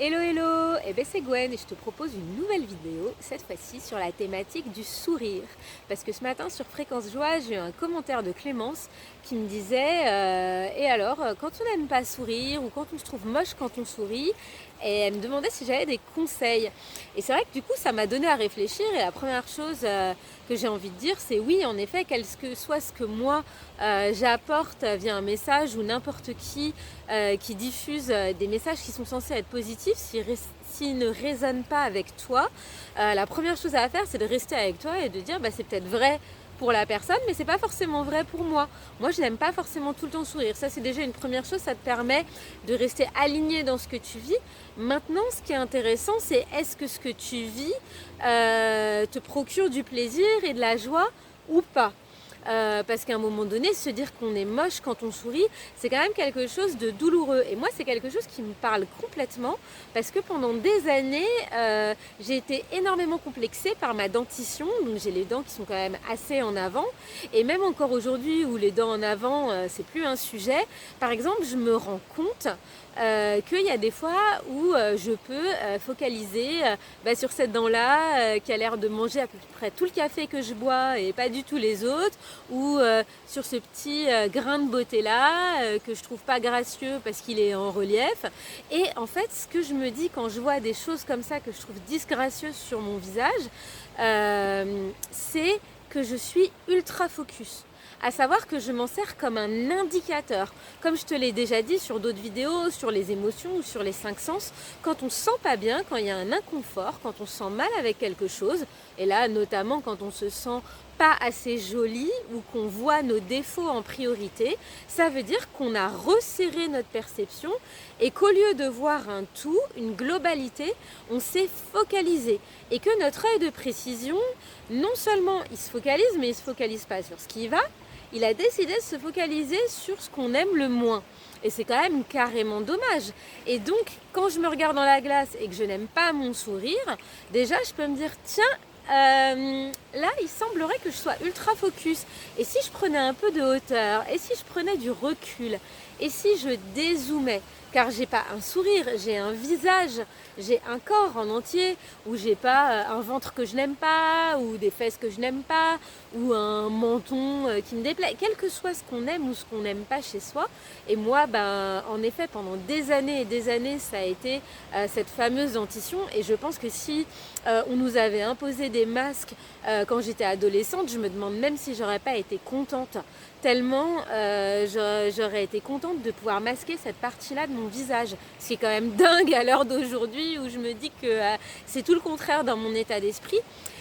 Hello hello, c'est Gwen et je te propose une nouvelle vidéo, cette fois-ci sur la thématique du sourire. Parce que ce matin sur Fréquence Joie, j'ai eu un commentaire de Clémence qui me disait et alors, quand on n'aime pas sourire ou quand on se trouve moche quand on sourit, et elle me demandait si j'avais des conseils. Et c'est vrai que du coup ça m'a donné à réfléchir et la première chose que j'ai envie de dire c'est oui en effet, quel que soit ce que moi j'apporte via un message ou n'importe qui diffuse des messages qui sont censés être positifs, s'ils ne résonnent pas avec toi, la première chose à faire c'est de rester avec toi et de dire c'est peut-être vrai pour la personne, mais c'est pas forcément vrai pour moi. Moi, je n'aime pas forcément tout le temps sourire. Ça, c'est déjà une première chose. Ça te permet de rester aligné dans ce que tu vis. Maintenant, ce qui est intéressant, c'est est-ce que ce que tu vis te procure du plaisir et de la joie ou pas. Parce qu'à un moment donné, se dire qu'on est moche quand on sourit, c'est quand même quelque chose de douloureux. Et moi, c'est quelque chose qui me parle complètement parce que pendant des années, j'ai été énormément complexée par ma dentition. Donc j'ai les dents qui sont quand même assez en avant. Et même encore aujourd'hui où les dents en avant, c'est plus un sujet. Par exemple, je me rends compte qu'il y a des fois où je peux focaliser sur cette dent-là qui a l'air de manger à peu près tout le café que je bois et pas du tout les autres, ou sur ce petit grain de beauté-là que je trouve pas gracieux parce qu'il est en relief. Et en fait, ce que je me dis quand je vois des choses comme ça que je trouve disgracieuses sur mon visage, c'est que je suis ultra focus. À savoir que je m'en sers comme un indicateur. Comme je te l'ai déjà dit sur d'autres vidéos, sur les émotions ou sur les 5 sens, quand on se sent pas bien, quand il y a un inconfort, quand on se sent mal avec quelque chose, et là notamment quand on se sent pas assez joli ou qu'on voit nos défauts en priorité, ça veut dire qu'on a resserré notre perception et qu'au lieu de voir un tout, une globalité, on s'est focalisé. Et que notre œil de précision, non seulement il se focalise, mais il se focalise pas sur ce qui va, il a décidé de se focaliser sur ce qu'on aime le moins. Et c'est quand même carrément dommage. Et donc, quand je me regarde dans la glace et que je n'aime pas mon sourire, déjà, je peux me dire, tiens, là, il semblerait que je sois ultra focus. Et si je prenais un peu de hauteur, et si je prenais du recul, et si je dézoomais, car j'ai pas un sourire, j'ai un visage, j'ai un corps en entier, où j'ai pas un ventre que je n'aime pas, ou des fesses que je n'aime pas, ou un menton qui me déplaît, quel que soit ce qu'on aime ou ce qu'on n'aime pas chez soi. Et moi, en effet, pendant des années et des années, ça a été cette fameuse dentition. Et je pense que si on nous avait imposé des masques quand j'étais adolescente, je me demande même si j'aurais pas été contente, tellement j'aurais été contente de pouvoir masquer cette partie-là de mon visage. Ce qui est quand même dingue à l'heure d'aujourd'hui où je me dis que c'est tout le contraire dans mon état d'esprit.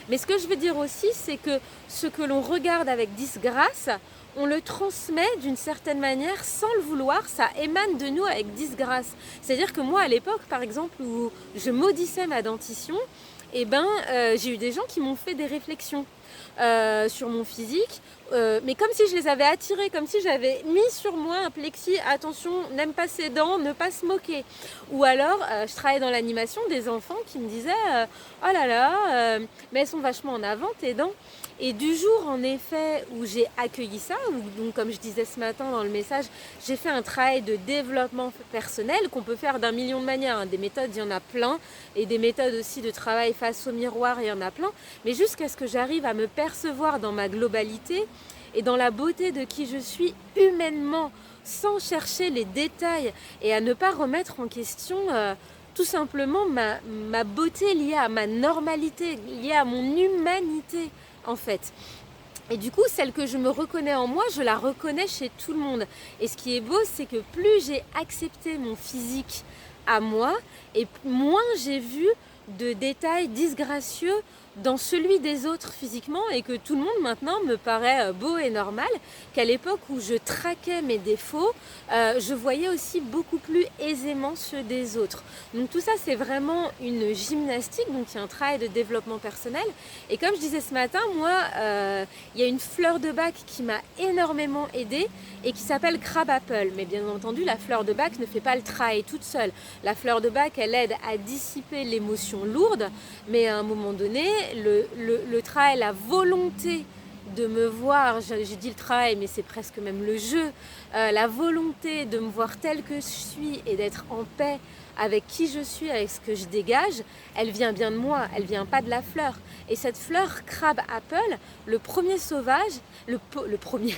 Mais ce que je veux dire aussi, c'est que ce que l'on regarde avec disgrâce, on le transmet d'une certaine manière sans le vouloir, ça émane de nous avec disgrâce. C'est-à-dire que moi, à l'époque, par exemple, où je maudissais ma dentition, j'ai eu des gens qui m'ont fait des réflexions sur mon physique, mais comme si je les avais attirés, comme si j'avais mis sur moi un plexi, attention, n'aime pas ses dents, ne pas se moquer. Ou alors, je travaillais dans l'animation, des enfants qui me disaient oh là là, mais elles sont vachement en avant tes dents. Et du jour en effet où j'ai accueilli ça, où donc comme je disais ce matin dans le message, j'ai fait un travail de développement personnel qu'on peut faire d'un million de manières, hein. Des méthodes, il y en a plein, et des méthodes aussi de travail face au miroir, il y en a plein, mais jusqu'à ce que j'arrive à me percevoir dans ma globalité et dans la beauté de qui je suis humainement, sans chercher les détails et à ne pas remettre en question tout simplement ma beauté liée à ma normalité, liée à mon humanité en fait. Et du coup, celle que je me reconnais en moi, je la reconnais chez tout le monde. Et ce qui est beau, c'est que plus j'ai accepté mon physique à moi, et moins j'ai vu de détails disgracieux dans celui des autres physiquement, et que tout le monde maintenant me paraît beau et normal, qu'à l'époque où je traquais mes défauts, je voyais aussi beaucoup plus aisément ceux des autres. Donc tout ça, c'est vraiment une gymnastique, donc il y a un travail de développement personnel. Et comme je disais ce matin, moi, il y a une fleur de bac qui m'a énormément aidée et qui s'appelle Crab Apple. Mais bien entendu, la fleur de bac ne fait pas le travail toute seule. La fleur de bac, elle aide à dissiper l'émotion lourde, mais à un moment donné, le travail, la volonté de me voir, j'ai dit le travail, mais c'est presque même le jeu, la volonté de me voir telle que je suis et d'être en paix avec qui je suis, avec ce que je dégage, elle vient bien de moi, elle vient pas de la fleur. Et cette fleur crabe apple, le premier sauvage, le premier,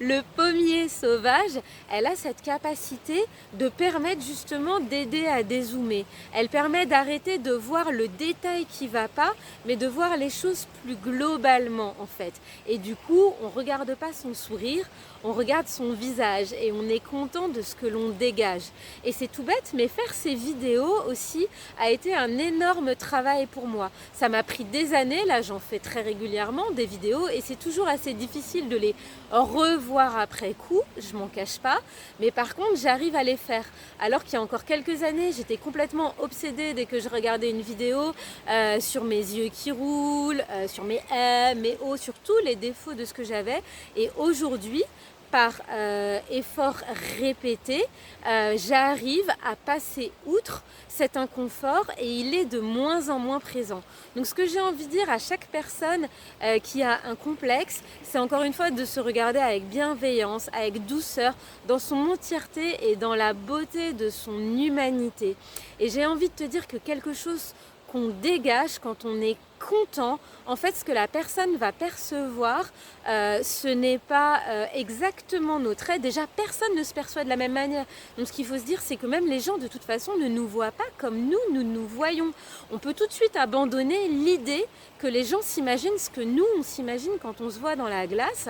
le pommier sauvage, elle a cette capacité de permettre justement d'aider à dézoomer. Elle permet d'arrêter de voir le détail qui va pas, mais de voir les choses plus globalement en fait. Et du coup, on regarde pas son sourire, on regarde son visage et on est content de ce que l'on dégage. Et c'est tout bête, mais faire ces vidéos aussi a été un énorme travail pour moi. Ça m'a pris des années, là j'en fais très régulièrement des vidéos et c'est toujours assez difficile de les revoir après coup, je m'en cache pas, mais par contre j'arrive à les faire. Alors qu'il y a encore quelques années, j'étais complètement obsédée dès que je regardais une vidéo sur mes yeux qui roulent, sur mes mes hauts, sur tous les défauts de ce que j'avais. Et aujourd'hui, par effort répété, j'arrive à passer outre cet inconfort et il est de moins en moins présent. Donc ce que j'ai envie de dire à chaque personne qui a un complexe, c'est encore une fois de se regarder avec bienveillance, avec douceur, dans son entièreté et dans la beauté de son humanité. Et j'ai envie de te dire que quelque chose qu'on dégage quand on est content, en fait ce que la personne va percevoir, ce n'est pas exactement nos traits. Déjà personne ne se perçoit de la même manière. Donc ce qu'il faut se dire, c'est que même les gens de toute façon ne nous voient pas comme nous nous voyons. On peut tout de suite abandonner l'idée que les gens s'imaginent ce que nous on s'imagine quand on se voit dans la glace,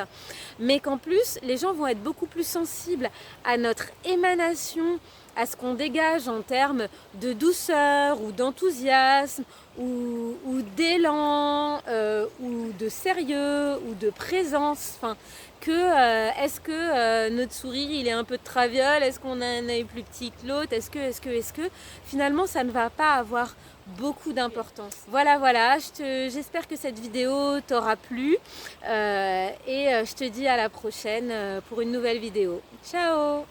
mais qu'en plus les gens vont être beaucoup plus sensibles à notre émanation, à ce qu'on dégage en termes de douceur ou d'enthousiasme ou d'élan ou de sérieux ou de présence. Enfin, est-ce que notre sourire il est un peu de traviole, est-ce qu'on a un œil plus petit que l'autre, est-ce que finalement ça ne va pas avoir beaucoup d'importance. Voilà, j'espère que cette vidéo t'aura plu et je te dis à la prochaine pour une nouvelle vidéo. Ciao!